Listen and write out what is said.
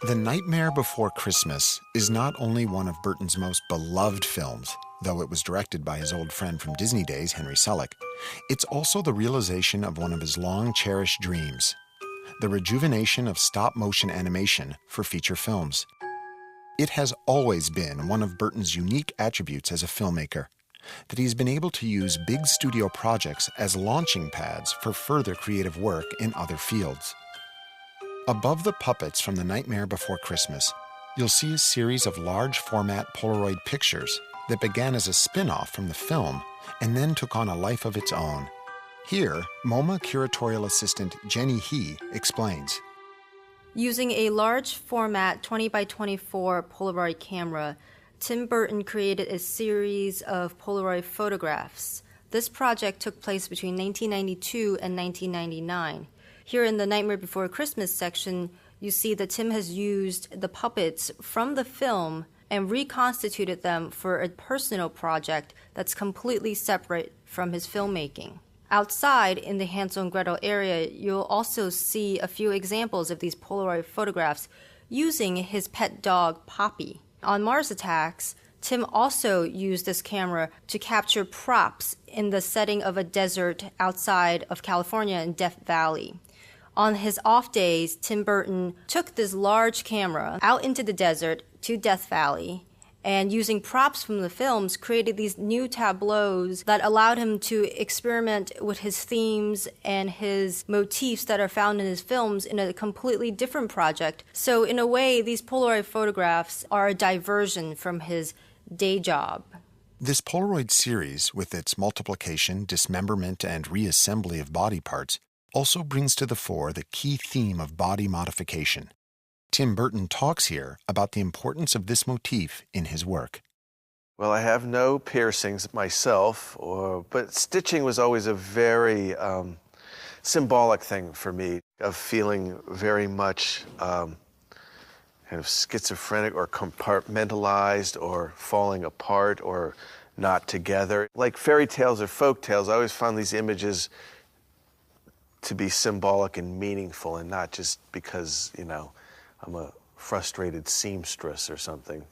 The Nightmare Before Christmas is not only one of Burton's most beloved films, though it was directed by his old friend from Disney days, Henry Selick. It's also the realization of one of his long-cherished dreams, the rejuvenation of stop-motion animation for feature films. It has always been one of Burton's unique attributes as a filmmaker, that he's been able to use big studio projects as launching pads for further creative work in other fields. Above the puppets from The Nightmare Before Christmas, you'll see a series of large-format Polaroid pictures that began as a spin-off from the film and then took on a life of its own. Here, MoMA curatorial assistant Jenny He explains. Using a large format 20 by 24 Polaroid camera, Tim Burton created a series of Polaroid photographs. This project took place between 1992 and 1999. Here in the Nightmare Before Christmas section, you see that Tim has used the puppets from the film and reconstituted them for a personal project that's completely separate from his filmmaking. Outside in the Hansel and Gretel area, you'll also see a few examples of these Polaroid photographs using his pet dog, Poppy. On Mars Attacks, Tim also used this camera to capture props in the setting of a desert outside of California in Death Valley. On his off days, Tim Burton took this large camera out into the desert to Death Valley and using props from the films created these new tableaus that allowed him to experiment with his themes and his motifs that are found in his films in a completely different project. So in a way, these Polaroid photographs are a diversion from his day job. This Polaroid series, with its multiplication, dismemberment, and reassembly of body parts, also brings to the fore the key theme of body modification. Tim Burton talks here about the importance of this motif in his work. Well, I have no piercings myself, but stitching was always a very symbolic thing for me, of feeling very much kind of schizophrenic or compartmentalized or falling apart or not together. Like fairy tales or folk tales, I always found these images to be symbolic and meaningful and not just because, I'm a frustrated seamstress or something.